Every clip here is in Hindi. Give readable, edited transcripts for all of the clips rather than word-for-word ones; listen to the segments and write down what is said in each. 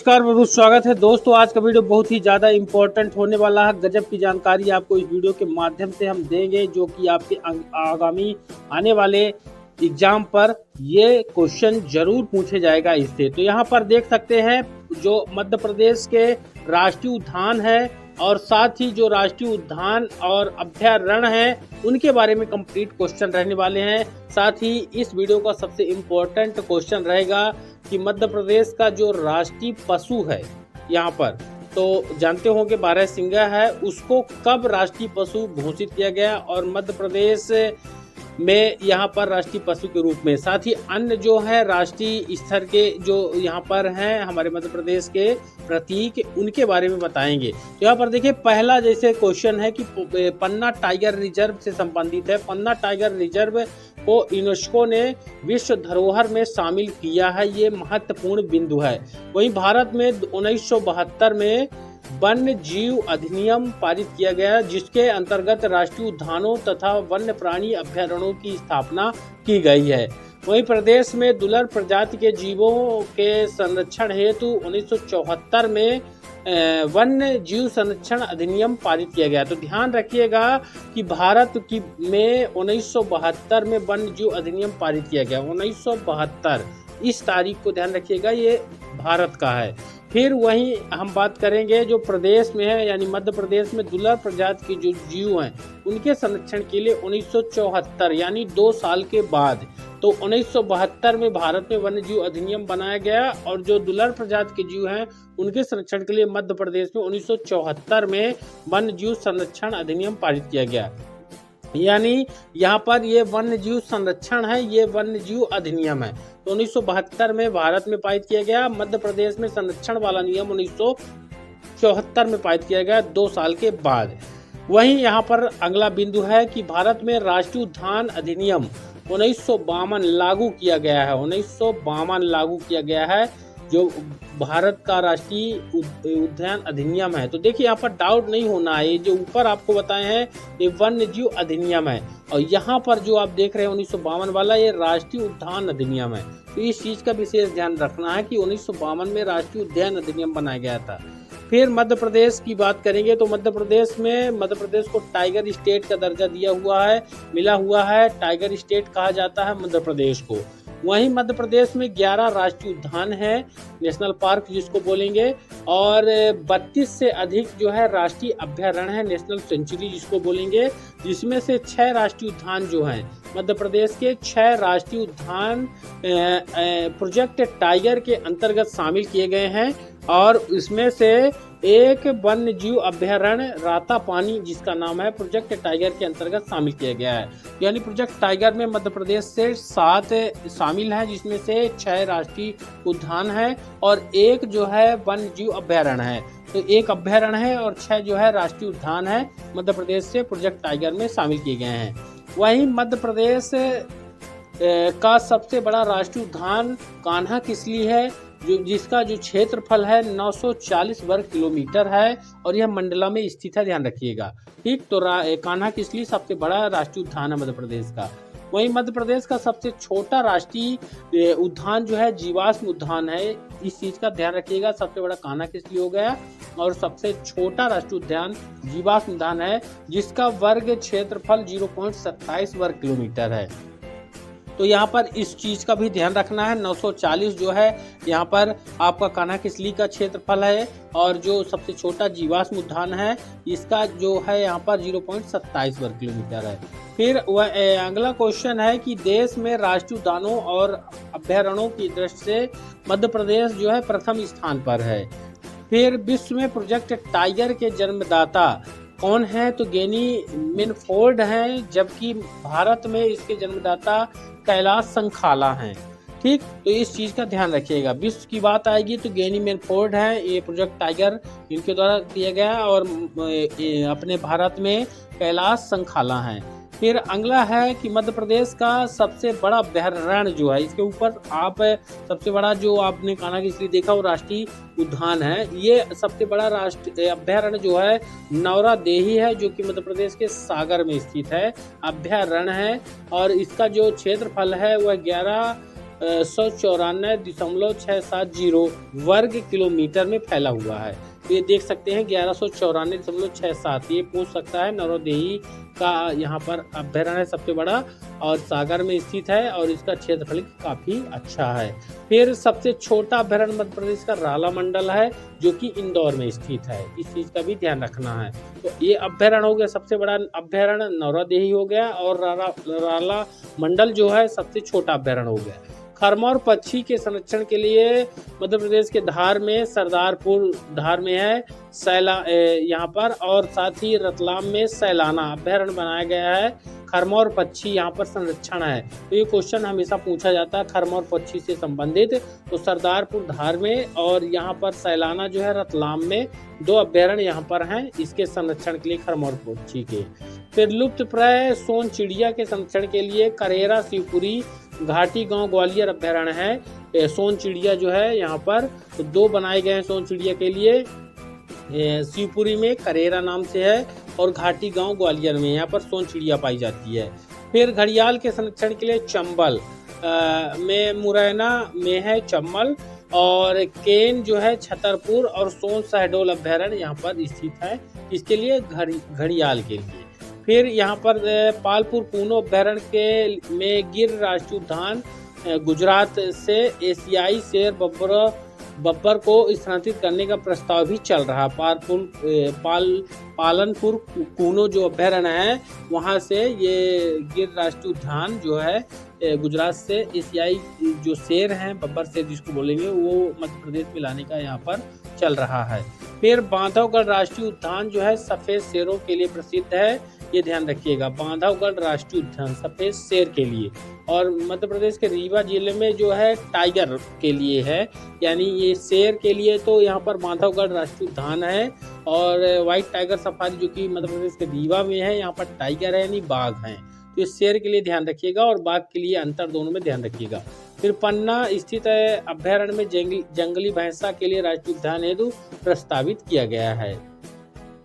नमस्कार, बहुत स्वागत है दोस्तों। आज का वीडियो बहुत ही ज़्यादा इम्पोर्टेंट होने वाला है। गजब की जानकारी आपको इस वीडियो के माध्यम से हम देंगे, जो कि आपके आगामी आने वाले एग्जाम पर ये क्वेश्चन जरूर पूछे जाएगा इससे। तो यहाँ पर देख सकते हैं जो मध्य प्रदेश के राष्ट्रीय उद्यान है और साथ ही जो राष्ट्रीय उद्यान और अभयारण्य है उनके बारे में कंप्लीट क्वेश्चन रहने वाले हैं। साथ ही इस वीडियो का सबसे इम्पोर्टेंट क्वेश्चन रहेगा कि मध्य प्रदेश का जो राष्ट्रीय पशु है, यहाँ पर तो जानते होंगे बारहसिंगा है, उसको कब राष्ट्रीय पशु घोषित किया गया और मध्य प्रदेश में यहाँ पर राष्ट्रीय पशु के रूप में। साथ ही अन्य जो है राष्ट्रीय स्तर के जो यहाँ पर हैं हमारे मध्य प्रदेश के प्रतीक, उनके बारे में बताएंगे। तो यहाँ पर देखिए, पहला जैसे क्वेश्चन है कि पन्ना टाइगर रिजर्व से संबंधित है। पन्ना टाइगर रिजर्व को यूनेस्को ने विश्व धरोहर में शामिल किया है, ये महत्वपूर्ण बिंदु है। वहीं भारत में 1972 में वन्य जीव अधिनियम पारित किया गया, जिसके अंतर्गत राष्ट्रीय उद्यानों तथा वन्य प्राणी अभयारण्यों की स्थापना की गई है। वहीं प्रदेश में दुर्लभ प्रजाति के जीवों के संरक्षण हेतु 1974 में वन्य जीव संरक्षण अधिनियम पारित किया गया। तो ध्यान रखिएगा कि भारत की में 1972 में वन्य जीव अधिनियम पारित किया गया। 1972 इस तारीख को ध्यान रखिएगा, ये भारत का है। फिर वहीं हम बात करेंगे जो प्रदेश में है, यानी मध्य प्रदेश में दुर्लभ प्रजाति के जो जीव हैं उनके संरक्षण के लिए 1974 यानी 2 साल के बाद, तो 1972 में भारत में वन्य जीव अधिनियम बनाया गया और जो दुर्लभ प्रजाति के जीव हैं उनके संरक्षण के लिए मध्य प्रदेश में 1974 में वन्य जीव संरक्षण अधिनियम पारित किया गया। यानी यहाँ पर ये वन्य जीव संरक्षण है, ये वन्य जीव अधिनियम है। तो 1972 में भारत में पारित किया गया। मध्य प्रदेश में संरक्षण वाला नियम 1974 में पारित किया गया 2 साल के बाद। वहीं यहाँ पर अगला बिंदु है कि भारत में राष्ट्रीय उद्यान अधिनियम 1952 लागू किया गया है। 1952 लागू किया गया है जो भारत का राष्ट्रीय उद्यान अधिनियम है। तो देखिए, यहाँ पर डाउट नहीं होना है, ये जो ऊपर आपको बताए हैं ये वन्य जीव अधिनियम है और यहाँ पर जो आप देख रहे हैं 1952 वाला ये राष्ट्रीय उद्यान अधिनियम है। तो इस चीज का विशेष ध्यान रखना है कि 1952 में राष्ट्रीय उद्यान अधिनियम बनाया गया था। फिर मध्य प्रदेश की बात करेंगे तो मध्य प्रदेश को टाइगर स्टेट का दर्जा दिया हुआ है, मिला हुआ है। टाइगर स्टेट कहा जाता है मध्य प्रदेश को। वहीं मध्य प्रदेश में 11 राष्ट्रीय उद्यान है, नेशनल पार्क जिसको बोलेंगे, और 32 से अधिक जो है राष्ट्रीय अभयारण्य है, नेशनल सेंचुरी जिसको बोलेंगे, जिसमें से 6 राष्ट्रीय उद्यान जो हैं मध्य प्रदेश के 6 राष्ट्रीय उद्यान प्रोजेक्ट टाइगर के अंतर्गत शामिल किए गए हैं और इसमें से एक वन्य जीव अभयारण्य रातापानी जिसका नाम है प्रोजेक्ट टाइगर के अंतर्गत शामिल किया गया है। यानी प्रोजेक्ट टाइगर में मध्य प्रदेश से 7 शामिल हैं, जिसमें से 6 राष्ट्रीय उद्यान है और एक जो है वन्य जीव अभयारण्य है। तो एक अभयारण्य है और 6 जो है राष्ट्रीय उद्यान है मध्य प्रदेश से प्रोजेक्ट टाइगर में शामिल किए गए हैं। वहीं मध्य प्रदेश का सबसे बड़ा राष्ट्रीय उद्यान कान्हा किसली है, जिसका जो क्षेत्रफल है 940 वर्ग किलोमीटर है और यह मंडला में स्थित है, ध्यान रखिएगा। ठीक, तो कान्हा किसली सबसे बड़ा राष्ट्रीय उद्यान है मध्य प्रदेश का। वहीं मध्य प्रदेश का सबसे छोटा राष्ट्रीय उद्यान जो है जीवाश्म उद्यान है, इस चीज का ध्यान रखिएगा। सबसे बड़ा कान्हा किसली हो गया और सबसे छोटा राष्ट्रीय उद्यान जीवाश्म उद्यान है, जिसका वर्ग क्षेत्रफल 0.27 वर्ग किलोमीटर है। तो यहाँ पर इस चीज का भी ध्यान रखना है। 940 जो है यहाँ पर आपका कान्हा किसली का क्षेत्रफल है और जो सबसे छोटा जीवाश्म उद्यान है इसका जो है यहाँ पर 0.27 वर्ग किलोमीटर है। फिर वह अगला क्वेश्चन है कि देश में राष्ट्रीय उद्यानों और अभयारण्यों की दृष्टि से मध्य प्रदेश जो है प्रथम स्थान पर है। फिर विश्व में प्रोजेक्ट टाइगर के जन्मदाता कौन है, तो गेनी मिनफोर्ड हैं, जबकि भारत में इसके जन्मदाता कैलाश संखाला हैं। ठीक, तो इस चीज का ध्यान रखिएगा। विश्व की बात आएगी तो गेनी मिनफोर्ड है, ये प्रोजेक्ट टाइगर इनके द्वारा किया गया और अपने भारत में कैलाश संखाला हैं। फिर अगला है कि मध्य प्रदेश का सबसे बड़ा अभयारण्य जो है, इसके ऊपर आप सबसे बड़ा जो आपने कान्हा किसली देखा वो राष्ट्रीय उद्यान है। ये सबसे बड़ा राष्ट्रीय अभयारण्य जो है नौरा देही है, जो कि मध्य प्रदेश के सागर में स्थित है, अभयारण्य है और इसका जो क्षेत्रफल है वह 11 11,194.670 वर्ग किलोमीटर में फैला हुआ है। तो ये देख सकते हैं 1194.67, ये पूछ सकता है। नौरोदेही का यहाँ पर अभ्यारण्य सबसे बड़ा और सागर में स्थित है और इसका क्षेत्रफल काफ़ी अच्छा है। फिर सबसे छोटा अभ्यारण्य मध्य प्रदेश का राला मंडल है जो कि इंदौर में स्थित है, इस चीज़ का भी ध्यान रखना है। तो ये अभ्यारण्य हो गया, सबसे बड़ा अभ्यारण्य नौरोदेही हो गया और राला मंडल जो है सबसे छोटा अभ्यारण्य हो गया। खरमौर पक्षी के संरक्षण के लिए मध्य प्रदेश के धार में, सरदारपुर धार में है यहाँ पर, और साथ ही रतलाम में सैलाना अभ्यारण्य बनाया गया है। खरमौर पक्षी यहाँ पर संरक्षण है। तो ये क्वेश्चन हमेशा पूछा जाता है खरमौर पक्षी से संबंधित। तो सरदारपुर धार में और यहाँ पर सैलाना जो है रतलाम में, 2 अभ्यारण्य यहाँ पर हैं इसके संरक्षण के लिए खरमौर पक्षी के। फिर लुप्त प्राय सोन चिड़िया के संरक्षण के लिए करेरा, शिवपुरी, घाटी गांव, ग्वालियर अभ्यारण्य है। सोन चिड़िया जो है यहाँ पर तो 2 बनाए गए हैं सोन चिड़िया के लिए, शिवपुरी में करेरा नाम से है और घाटी गांव ग्वालियर में, यहाँ पर सोन चिड़िया पाई जाती है। फिर घड़ियाल के संरक्षण के लिए चंबल में, मुरैना में है चंबल, और केन जो है छतरपुर और सोन शहडोल अभ्यारण्य यहाँ पर स्थित है, इसके लिए घड़ियाल के लिए। फिर यहाँ पर पालपुर पूनो अभ्यारण्य के में गिर राष्ट्रीय उद्यान गुजरात से एशियाई शेर बब्बर को स्थानांतरित करने का प्रस्ताव भी चल रहा। पालनपुर पूनो जो अभ्यारण्य है वहाँ से ये गिर राष्ट्रीय उद्यान जो है गुजरात से एशियाई जो शेर हैं, बब्बर शेर जिसको बोलेंगे, वो मध्य प्रदेश में लाने का यहाँ पर चल रहा है। फिर बांधवगढ़ राष्ट्रीय उद्यान जो है सफ़ेद शेरों के लिए प्रसिद्ध है, ये ध्यान रखिएगा। बांधवगढ़ राष्ट्रीय उद्यान सफ़ेद शेर के लिए, और मध्य प्रदेश के रीवा जिले में जो है टाइगर के लिए है, यानी ये शेर के लिए तो यहाँ पर बांधवगढ़ राष्ट्रीय उद्यान है, और व्हाइट टाइगर सफारी जो कि मध्य प्रदेश के रीवा में है, यहाँ पर टाइगर है यानी बाघ हैं। तो इस शेर के लिए ध्यान रखिएगा और बाघ के लिए अंतर दोनों में ध्यान रखिएगा। फिर पन्ना स्थित अभ्यारण्य में जंगली भैंसा के लिए राष्ट्रीय उद्यान हेतु प्रस्तावित किया गया है।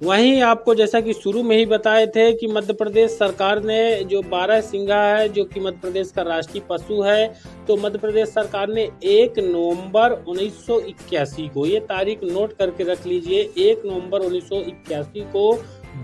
वहीं आपको जैसा कि शुरू में ही बताए थे कि मध्य प्रदेश सरकार ने जो बारहसिंगा है जो कि मध्य प्रदेश का राष्ट्रीय पशु है, तो मध्य प्रदेश सरकार ने 1 नवंबर 1981 को, ये तारीख नोट करके रख लीजिए, 1 नवंबर 1981 को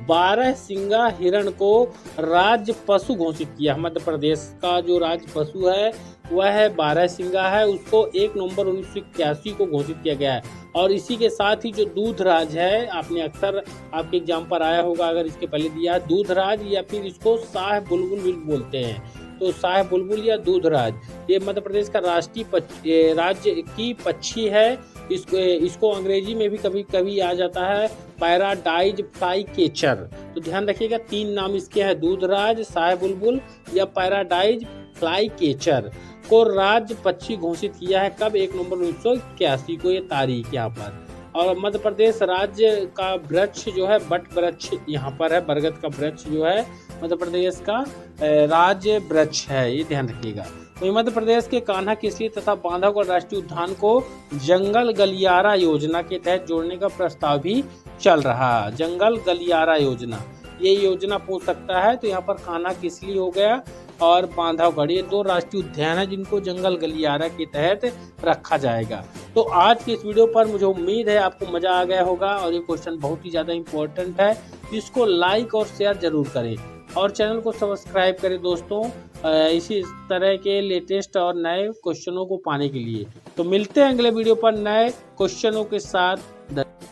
बारहसिंगा हिरण को राज्य पशु घोषित किया। मध्य प्रदेश का जो राज्य पशु है वह है बारहसिंगा है, उसको 1 नवंबर 1981 को घोषित किया गया है। और इसी के साथ ही जो दूधराज है, आपने अक्सर आपके एग्जाम पर आया होगा अगर इसके पहले दिया है, दूधराज या फिर इसको शाह बुलबुल भी बोलते हैं, तो शाह बुलबुल या दूधराज, ये मध्य प्रदेश का राष्ट्रीय राज्य की पक्षी है। इसको अंग्रेजी में भी कभी कभी आ जाता है पैराडाइज फ्लाईकेचर। तो ध्यान रखिएगा 3 नाम इसके हैं, दूधराज, शाह बुलबुल या पैराडाइज फ्लाईकेचर को राज्य पक्षी घोषित किया है। कब? 1 नवंबर 1981 को, ये तारीख यहाँ पर। और मध्य प्रदेश राज्य का वृक्ष जो है बट वृक्ष यहाँ पर है, बरगद का वृक्ष जो है मध्य प्रदेश का राज्य वृक्ष है, ये ध्यान रखिएगा। वहीं मध्य प्रदेश के कान्हा किसली तथा बांधवगढ़ राष्ट्रीय उद्यान को जंगल गलियारा योजना के तहत जोड़ने का प्रस्ताव भी चल रहा है। जंगल गलियारा योजना, ये योजना पूछ सकता है। तो यहाँ पर कान्हा किसली हो गया और बांधवगढ़, ये 2 राष्ट्रीय उद्यान है जिनको जंगल गलियारा के तहत रखा जाएगा। तो आज की इस वीडियो पर मुझे उम्मीद है आपको मजा आ गया होगा और ये क्वेश्चन बहुत ही ज़्यादा इम्पोर्टेंट है, इसको लाइक और शेयर जरूर करें और चैनल को सब्सक्राइब करें दोस्तों, इसी तरह के लेटेस्ट और नए क्वेश्चनों को पाने के लिए। तो मिलते हैं अगले वीडियो पर नए क्वेश्चनों के साथ।